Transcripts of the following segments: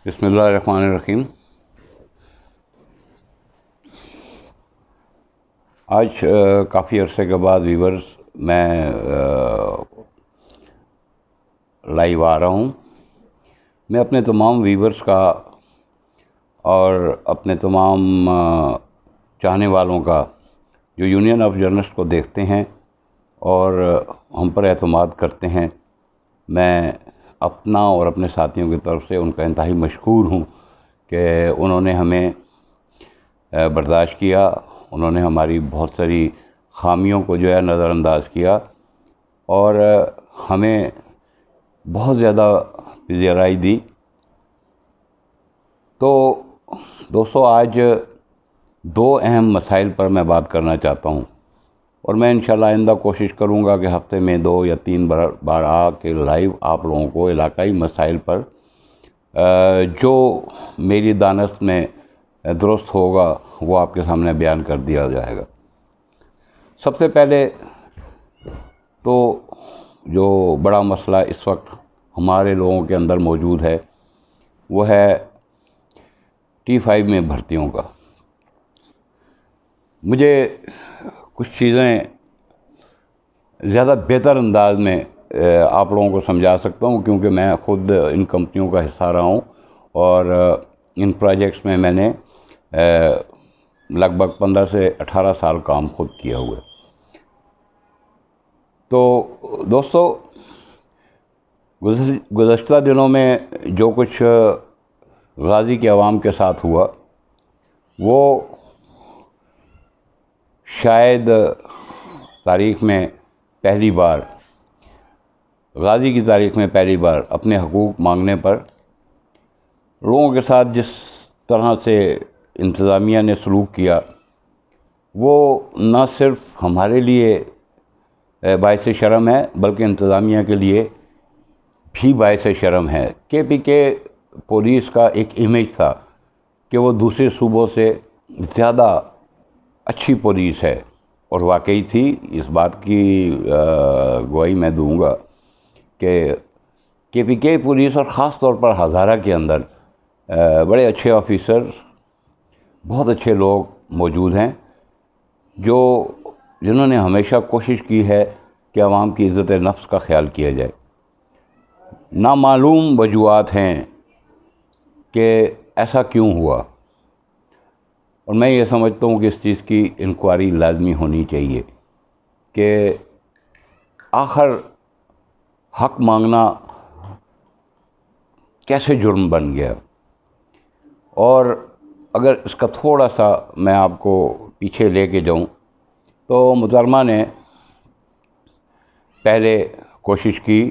بسم اللہ الرحمن الرحیم۔ آج کافی عرصے کے بعد ویورز میں لائیو آ رہا ہوں۔ میں اپنے تمام ویورز کا اور اپنے تمام چاہنے والوں کا جو یونین آف جرنلسٹ کو دیکھتے ہیں اور ہم پر اعتماد کرتے ہیں، میں اپنا اور اپنے ساتھیوں کی طرف سے ان کا انتہائی مشکور ہوں کہ انہوں نے ہمیں برداشت کیا، انہوں نے ہماری بہت ساری خامیوں کو جو ہے نظر انداز کیا اور ہمیں بہت زیادہ پذیرائی دی۔ تو دوستو، آج دو اہم مسائل پر میں بات کرنا چاہتا ہوں اور میں انشاءاللہ آئندہ کوشش کروں گا کہ ہفتے میں 2 یا 3 بار آ کے لائیو آپ لوگوں کو علاقائی مسائل پر جو میری دانست میں درست ہوگا وہ آپ کے سامنے بیان کر دیا جائے گا۔ سب سے پہلے تو جو بڑا مسئلہ اس وقت ہمارے لوگوں کے اندر موجود ہے وہ ہے T5 میں بھرتیوں کا۔ مجھے کچھ چیزیں زیادہ بہتر انداز میں آپ لوگوں کو سمجھا سکتا ہوں، کیونکہ میں خود ان کمپنیوں کا حصہ رہا ہوں اور ان پروجیکٹس میں نے لگ بھگ 15 سے 18 سال کام خود کیا ہوا ہے۔ تو دوستو، گزشتہ دنوں میں جو کچھ غازی کے عوام کے ساتھ ہوا وہ شاید تاریخ میں پہلی بار، غازی کی تاریخ میں پہلی بار اپنے حقوق مانگنے پر لوگوں کے ساتھ جس طرح سے انتظامیہ نے سلوک کیا وہ نہ صرف ہمارے لیے باعث شرم ہے بلکہ انتظامیہ کے لیے بھی باعث شرم ہے۔ کے پولیس کا ایک امیج تھا کہ وہ دوسرے صوبوں سے زیادہ اچھی پولیس ہے، اور واقعی تھی۔ اس بات کی گواہی میں دوں گا کہ کے پولیس اور خاص طور پر ہزارہ کے اندر بڑے اچھے آفیسر، بہت اچھے لوگ موجود ہیں جنہوں نے ہمیشہ کوشش کی ہے کہ عوام کی عزت نفس کا خیال کیا جائے۔ نامعلوم وجوہات ہیں کہ ایسا کیوں ہوا، اور میں یہ سمجھتا ہوں کہ اس چیز کی انکوائری لازمی ہونی چاہیے کہ آخر حق مانگنا کیسے جرم بن گیا۔ اور اگر اس کا تھوڑا سا میں آپ کو پیچھے لے کے جاؤں تو محترمہ نے پہلے کوشش کی،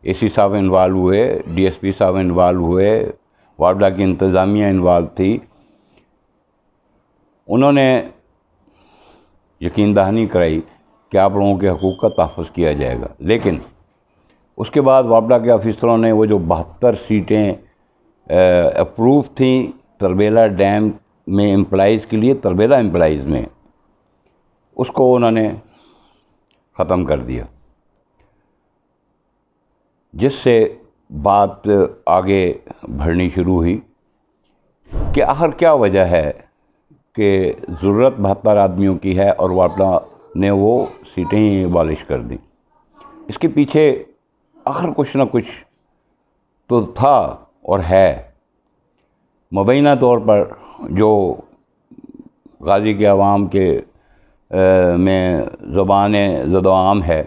AC صاحب انوالو ہوئے، DSP صاحب انوالو ہوئے، واڈا کی انتظامیہ انوالو تھی۔ انہوں نے یقین دہانی کرائی کہ آپ لوگوں کے حقوق کا تحفظ کیا جائے گا، لیکن اس کے بعد واپڈا کے آفیسروں نے وہ جو 72 سیٹیں اپروو تھیں تربیلا ڈیم میں امپلائیز کے لیے، تربیلا امپلائیز میں، اس کو انہوں نے ختم کر دیا، جس سے بات آگے بڑھنی شروع ہوئی کہ آخر کیا وجہ ہے کہ ضرورت 72 آدمیوں کی ہے اور واپڈا نے وہ سیٹیں ہی abolish کر دیں۔ اس کے پیچھے آخر کچھ نہ کچھ تو تھا اور ہے۔ مبینہ طور پر جو غازی کے عوام کے میں زبان زد و عام ہے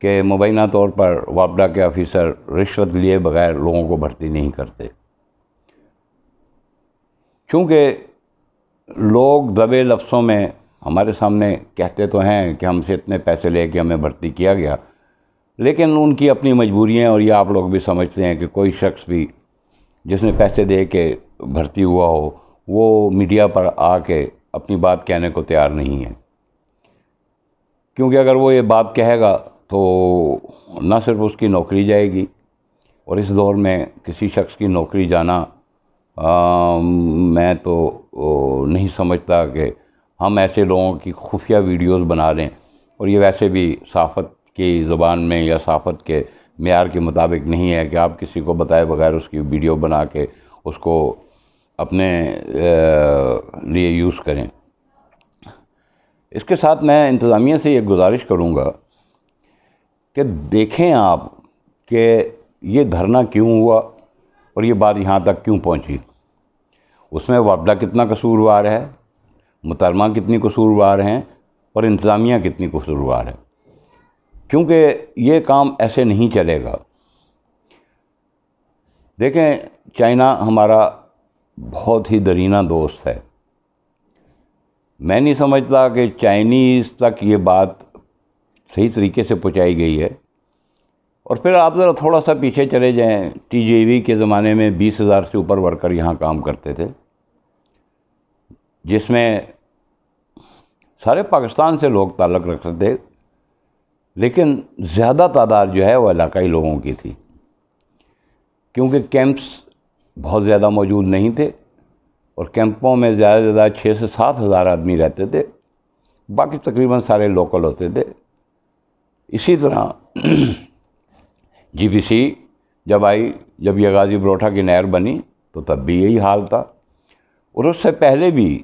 کہ مبینہ طور پر واپڈا کے آفیسر رشوت لیے بغیر لوگوں کو بھرتی نہیں کرتے، چونکہ لوگ دبے لفظوں میں ہمارے سامنے کہتے تو ہیں کہ ہم سے اتنے پیسے لے کے ہمیں بھرتی کیا گیا، لیکن ان کی اپنی مجبوریاں ہیں، اور یہ آپ لوگ بھی سمجھتے ہیں کہ کوئی شخص بھی جس نے پیسے دے کے بھرتی ہوا ہو وہ میڈیا پر آ کے اپنی بات کہنے کو تیار نہیں ہے، کیونکہ اگر وہ یہ بات کہے گا تو نہ صرف اس کی نوکری جائے گی، اور اس دور میں کسی شخص کی نوکری جانا میں تو نہیں سمجھتا کہ ہم ایسے لوگوں کی خفیہ ویڈیوز بنا لیں، اور یہ ویسے بھی صحافت کی زبان میں یا صحافت کے معیار کے مطابق نہیں ہے کہ آپ کسی کو بتائے بغیر اس کی ویڈیو بنا کے اس کو اپنے لیے یوز کریں۔ اس کے ساتھ میں انتظامیہ سے یہ گزارش کروں گا کہ دیکھیں آپ کہ یہ دھرنا کیوں ہوا اور یہ بات یہاں تک کیوں پہنچی۔ اس میں وابڈا کتنا قصوروار ہے، محترمہ کتنی قصوروار ہیں، اور انتظامیہ کتنی قصوروار ہے، کیونکہ یہ کام ایسے نہیں چلے گا۔ دیکھیں، چائنا ہمارا بہت ہی درینہ دوست ہے۔ میں نہیں سمجھتا کہ چائنیز تک یہ بات صحیح طریقے سے پہنچائی گئی ہے۔ اور پھر آپ ذرا تھوڑا سا پیچھے چلے جائیں، ٹی جے وی کے زمانے میں 20,000 سے اوپر ورکر یہاں کام کرتے تھے، جس میں سارے پاکستان سے لوگ تعلق رکھتے تھے، لیکن زیادہ تعداد جو ہے وہ علاقائی لوگوں کی تھی، کیونکہ کیمپس بہت زیادہ موجود نہیں تھے، اور کیمپوں میں زیادہ سے زیادہ 6 سے 7 ہزار آدمی رہتے تھے، باقی تقریباً سارے لوکل ہوتے تھے۔ اسی طرح جی پی سی جب آئی، جب یہ غازی بروٹا کی نہر بنی تو تب بھی یہی حال تھا، اور اس سے پہلے بھی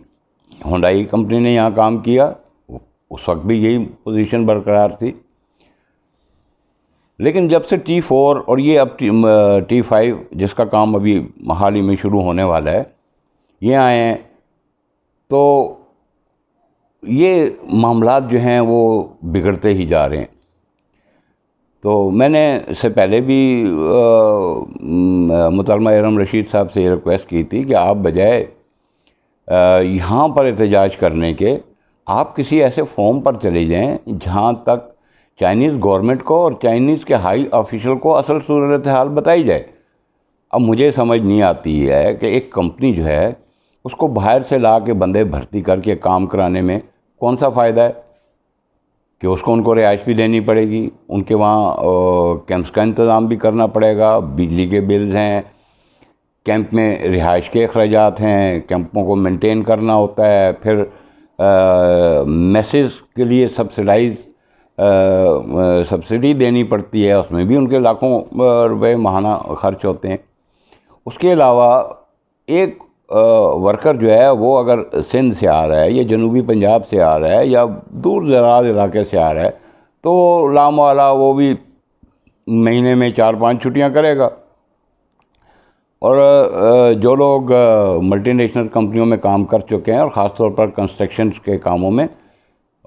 ہونڈائی کمپنی نے یہاں کام کیا، اس وقت بھی یہی پوزیشن برقرار تھی۔ لیکن جب سے T4 اور یہ اب T5 جس کا کام ابھی حال ہی میں شروع ہونے والا ہے، یہ آئے ہیں، تو یہ معاملات جو ہیں وہ بگڑتے ہی جا رہے ہیں۔ تو میں نے اس سے پہلے بھی محترمہ ارم رشید صاحب سے یہ ریکویسٹ کی تھی کہ آپ بجائے یہاں پر احتجاج کرنے کے، آپ کسی ایسے فورم پر چلے جائیں جہاں تک چائنیز گورنمنٹ کو اور چائنیز کے ہائی آفیشل کو اصل صورتحال بتائی جائے۔ اب مجھے سمجھ نہیں آتی ہے کہ ایک کمپنی جو ہے اس کو باہر سے لا کے بندے بھرتی کر کے کام کرانے میں کون سا فائدہ ہے، کہ اس کو ان کو رہائش بھی دینی پڑے گی، ان کے وہاں کیمپس کا انتظام بھی کرنا پڑے گا، بجلی کے بلز ہیں، کیمپ میں رہائش کے اخراجات ہیں، کیمپوں کو مینٹین کرنا ہوتا ہے، پھر میسز کے لیے سبسڈی دینی پڑتی ہے، اس میں بھی ان کے لاکھوں روپے ماہانہ خرچ ہوتے ہیں۔ اس کے علاوہ ایک ورکر جو ہے وہ اگر سندھ سے آ رہا ہے یا جنوبی پنجاب سے آ رہا ہے یا دور دراز علاقے سے آ رہا ہے، تو لاموالا وہ بھی مہینے میں 4-5 چھٹیاں کرے گا۔ اور جو لوگ ملٹی نیشنل کمپنیوں میں کام کر چکے ہیں، اور خاص طور پر کنسٹرکشن کے کاموں میں،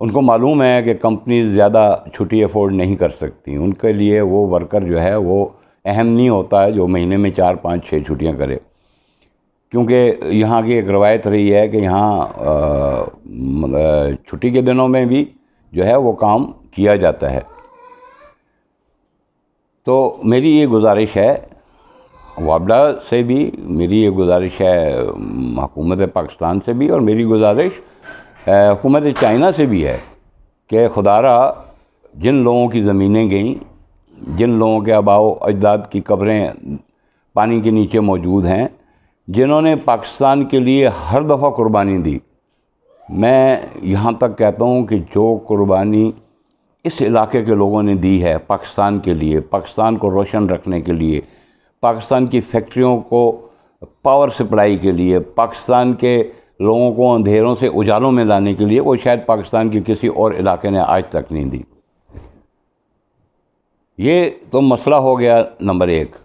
ان کو معلوم ہے کہ کمپنیز زیادہ چھٹی افورڈ نہیں کر سکتی، ان کے لیے وہ ورکر جو ہے وہ اہم نہیں ہوتا ہے جو مہینے میں 4-5-6 چھٹیاں کرے، کیونکہ یہاں کی ایک روایت رہی ہے کہ یہاں چھٹی کے دنوں میں بھی جو ہے وہ کام کیا جاتا ہے۔ تو میری یہ گزارش ہے، وابڈا سے بھی میری یہ گزارش ہے، حکومت پاکستان سے بھی، اور میری گزارش حکومت چائنا سے بھی ہے کہ خدا را جن لوگوں کی زمینیں گئیں، جن لوگوں کے آباء و اجداد کی قبریں پانی کے نیچے موجود ہیں، جنہوں نے پاکستان کے لیے ہر دفعہ قربانی دی، میں یہاں تک کہتا ہوں کہ جو قربانی اس علاقے کے لوگوں نے دی ہے پاکستان کے لیے، پاکستان کو روشن رکھنے کے لیے، پاکستان کی فیکٹریوں کو پاور سپلائی کے لیے، پاکستان کے لوگوں کو اندھیروں سے اجالوں میں لانے کے لیے، وہ شاید پاکستان کے کسی اور علاقے نے آج تک نہیں دی۔ یہ تو مسئلہ ہو گیا نمبر 1۔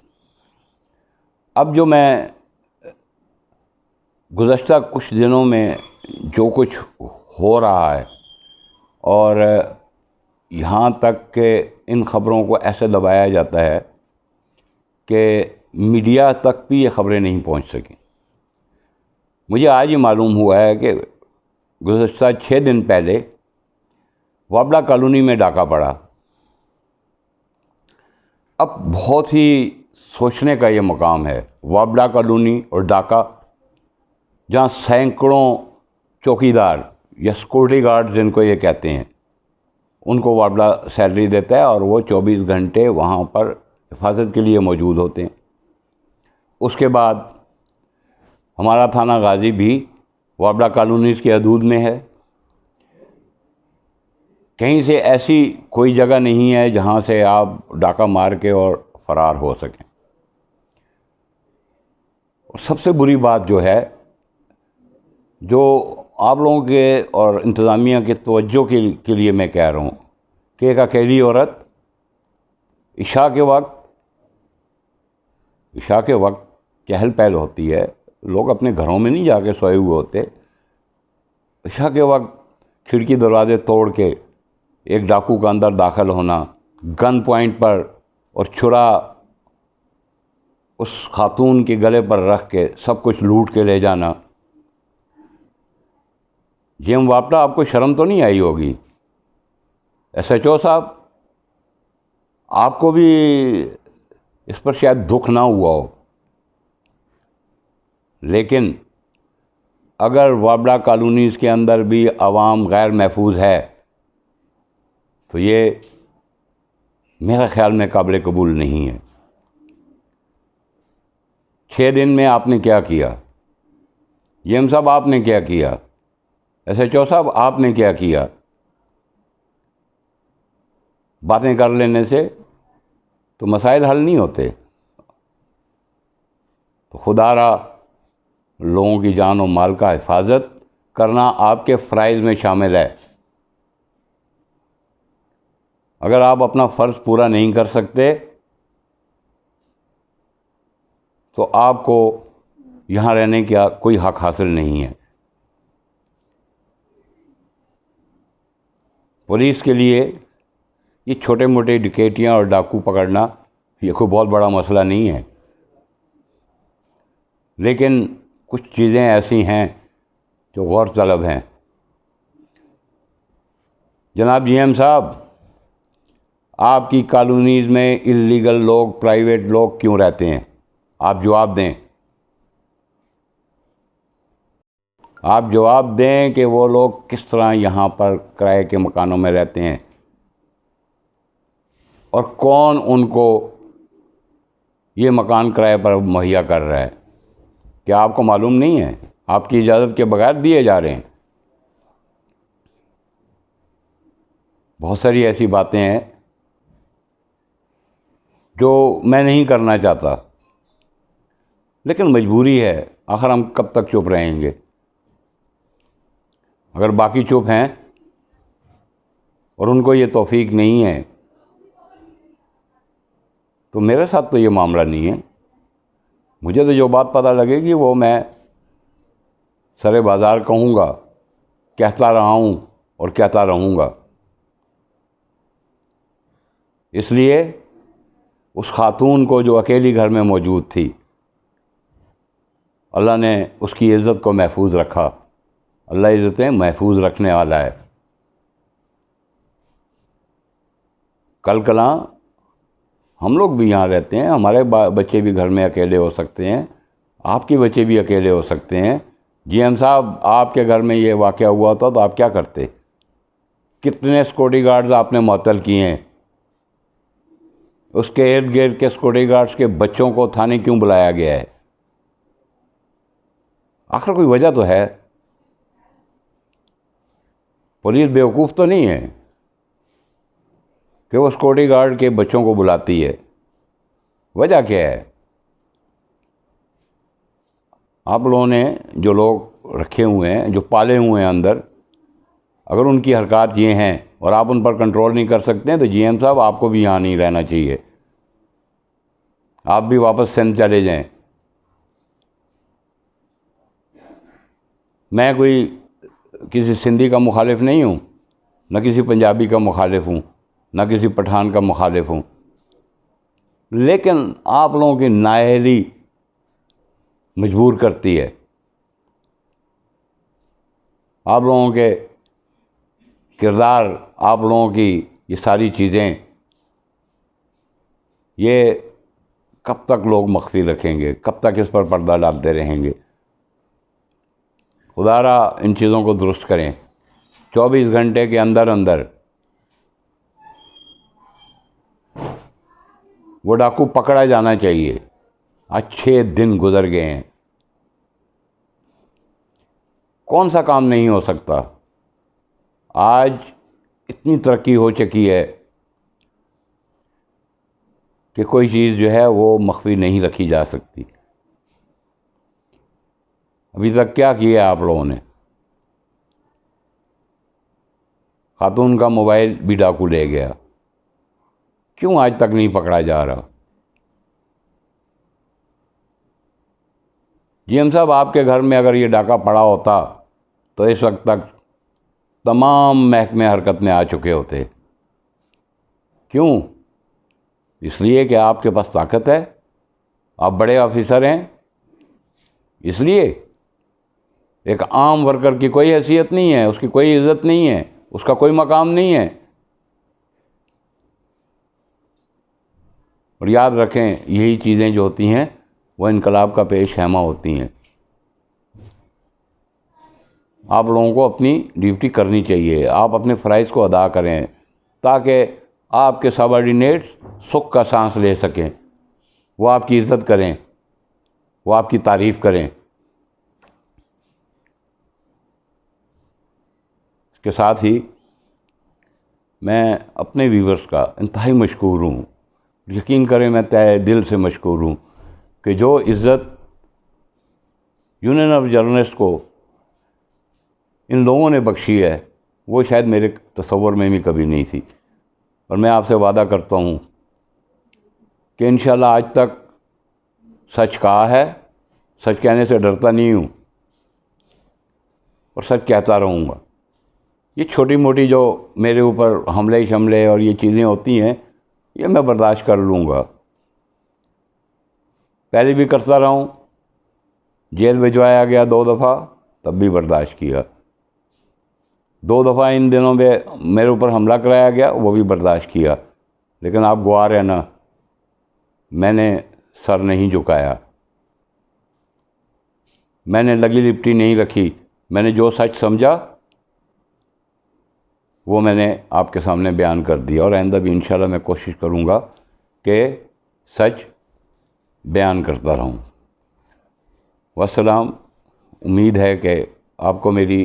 اب جو میں گزشتہ کچھ دنوں میں جو کچھ ہو رہا ہے، اور یہاں تک کہ ان خبروں کو ایسے دبایا جاتا ہے کہ میڈیا تک بھی یہ خبریں نہیں پہنچ سکیں۔ مجھے آج ہی معلوم ہوا ہے کہ گزشتہ 6 دن پہلے وابڈا کالونی میں ڈاکہ پڑا۔ اب بہت ہی سوچنے کا یہ مقام ہے، وابڈا کالونی اور ڈاکہ، جہاں سینکڑوں چوکیدار یا سیکورٹی گارڈ جن کو یہ کہتے ہیں، ان کو وابڈا سیلری دیتا ہے، اور وہ 24 گھنٹے وہاں پر حفاظت کے لیے موجود ہوتے ہیں۔ اس کے بعد ہمارا تھانہ غازی بھی وابڈا کالونیز کی حدود میں ہے۔ کہیں سے ایسی کوئی جگہ نہیں ہے جہاں سے آپ ڈاکہ مار کے اور فرار ہو سکیں. سب سے بری بات جو ہے، جو آپ لوگوں کے اور انتظامیہ کے توجہ کے لیے میں کہہ رہا ہوں، کہ ایک اکیلی عورت عشاء کے وقت چہل پہل ہوتی ہے، لوگ اپنے گھروں میں نہیں جا کے سوئے ہوئے ہوتے. عشاء کے وقت کھڑکی دروازے توڑ کے ایک ڈاکو کا اندر داخل ہونا، گن پوائنٹ پر، اور چھرا اس خاتون کے گلے پر رکھ کے سب کچھ لوٹ کے لے جانا. یہ واپڈا آپ کو شرم تو نہیں آئی ہوگی؟ ایس ایچ او صاحب، آپ کو بھی اس پر شاید دکھ نہ ہوا ہو، لیکن اگر واپڈا کالونیز کے اندر بھی عوام غیر محفوظ ہے تو یہ میرا خیال میں قابل قبول نہیں ہے. 6 دن میں آپ نے کیا کیا؟ یم صاحب آپ نے کیا کیا؟ ایس ایچ او صاحب آپ نے کیا کیا؟ باتیں کر لینے سے تو مسائل حل نہیں ہوتے. تو خدا را لوگوں کی جان و مال کا حفاظت کرنا آپ کے فرائض میں شامل ہے. اگر آپ اپنا فرض پورا نہیں کر سکتے تو آپ کو یہاں رہنے کا کوئی حق حاصل نہیں ہے. پولیس کے لیے یہ چھوٹے موٹے ڈکیتیاں اور ڈاکو پکڑنا یہ کوئی بہت بڑا مسئلہ نہیں ہے، لیکن کچھ چیزیں ایسی ہیں جو غور طلب ہیں. جناب جی ایم صاحب، آپ کی کالونیز میں اللیگل لوگ، پرائیویٹ لوگ کیوں رہتے ہیں؟ آپ جواب دیں. آپ جواب دیں کہ وہ لوگ کس طرح یہاں پر کرائے کے مکانوں میں رہتے ہیں، اور کون ان کو یہ مکان کرائے پر مہیا کر رہا ہے. کیا آپ کو معلوم نہیں ہے؟ آپ کی اجازت کے بغیر دیے جا رہے ہیں. بہت ساری ایسی باتیں ہیں جو میں نہیں کرنا چاہتا، لیکن مجبوری ہے. آخر ہم کب تک چپ رہیں گے؟ اگر باقی چپ ہیں اور ان کو یہ توفیق نہیں ہے تو میرے ساتھ تو یہ معاملہ نہیں ہے. مجھے تو جو بات پتہ لگے گی وہ میں سرے بازار کہوں گا، کہتا رہا ہوں اور کہتا رہوں گا. اس لیے اس خاتون کو جو اکیلی گھر میں موجود تھی، اللہ نے اس کی عزت کو محفوظ رکھا. اللہ عزتیں محفوظ رکھنے والا ہے. کل کلاں ہم لوگ بھی یہاں رہتے ہیں، ہمارے بچے بھی گھر میں اکیلے ہو سکتے ہیں، آپ کے بچے بھی اکیلے ہو سکتے ہیں. جی ایم صاحب، آپ کے گھر میں یہ واقعہ ہوا تھا تو آپ کیا کرتے؟ کتنے سیکورٹی گارڈز آپ نے معطل کیے ہیں؟ اس کے ارد گرد کے سیکورٹی گارڈز کے بچوں کو تھانے کیوں بلایا گیا ہے؟ آخر کوئی وجہ تو ہے. پولیس بیوقوف تو نہیں ہے کہ وہ سیکورٹی گارڈ کے بچوں کو بلاتی ہے. وجہ کیا ہے؟ آپ لوگوں نے جو لوگ رکھے ہوئے ہیں، جو پالے ہوئے ہیں اندر، اگر ان کی حرکات یہ ہیں اور آپ ان پر کنٹرول نہیں کر سکتے ہیں تو جی ایم صاحب آپ کو بھی یہاں نہیں رہنا چاہیے. آپ بھی واپس سندھ چلے جائیں. میں کوئی کسی سندھی کا مخالف نہیں ہوں، نہ کسی پنجابی کا مخالف ہوں، نہ کسی پٹھان کا مخالف ہوں، لیکن آپ لوگوں کی نااہلی مجبور کرتی ہے. آپ لوگوں کے کردار، آپ لوگوں کی یہ ساری چیزیں، یہ کب تک لوگ مخفی رکھیں گے؟ کب تک اس پر پردہ ڈالتے رہیں گے؟ خدا را ان چیزوں کو درست کریں. 24 گھنٹے کے اندر اندر وہ ڈاکو پکڑا جانا چاہیے. آج 6 دن گزر گئے ہیں. کون سا کام نہیں ہو سکتا؟ آج اتنی ترقی ہو چکی ہے کہ کوئی چیز جو ہے وہ مخفی نہیں رکھی جا سکتی۔ ابھی تک کیا کیا آپ لوگوں نے؟ خاتون کا موبائل بھی ڈاکو لے گیا، کیوں آج تک نہیں پکڑا جا رہا؟ جی ایم صاحب، آپ کے گھر میں اگر یہ ڈاکہ پڑا ہوتا تو اس وقت تک تمام محکمے حرکت میں آ چکے ہوتے۔ کیوں؟ اس لیے کہ آپ کے پاس طاقت ہے، آپ بڑے آفیسر ہیں، اس لیے ایک عام ورکر کی کوئی حیثیت نہیں ہے، اس کی کوئی عزت نہیں ہے، اس کا کوئی مقام نہیں ہے۔ اور یاد رکھیں، یہی چیزیں جو ہوتی ہیں وہ انقلاب کا پیش خیمہ ہوتی ہیں۔ آپ لوگوں کو اپنی ڈیوٹی کرنی چاہیے، آپ اپنے فرائض کو ادا کریں تاکہ آپ کے سبارڈینیٹس سکھ کا سانس لے سکیں، وہ آپ کی عزت کریں، وہ آپ کی تعریف کریں۔ اس کے ساتھ ہی میں اپنے ویورز کا انتہائی مشکور ہوں، یقین کریں میں تہہ دل سے مشکور ہوں کہ جو عزت یونین آف جرنلسٹ کو ان لوگوں نے بخشی ہے وہ شاید میرے تصور میں بھی کبھی نہیں تھی۔ اور میں آپ سے وعدہ کرتا ہوں کہ انشاءاللہ آج تک سچ کہا ہے، سچ کہنے سے ڈرتا نہیں ہوں اور سچ کہتا رہوں گا۔ یہ چھوٹی موٹی جو میرے اوپر حملے شملے اور یہ چیزیں ہوتی ہیں یہ میں برداشت کر لوں گا، پہلے بھی کرتا رہا ہوں، جیل بھجوایا گیا 2 دفعہ تب بھی برداشت کیا، 2 دفعہ ان دنوں میں میرے اوپر حملہ کرایا گیا وہ بھی برداشت کیا، لیکن آپ گوار ہیں نا، میں نے سر نہیں جھکایا، میں نے لگی لپٹی نہیں رکھی، میں نے جو سچ سمجھا وہ میں نے آپ کے سامنے بیان کر دیا، اور آئندہ بھی انشاءاللہ میں کوشش کروں گا کہ سچ بیان کرتا رہوں۔ والسلام۔ امید ہے کہ آپ کو میری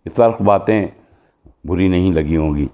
یہ تلخ باتیں بری نہیں لگی ہوں گی۔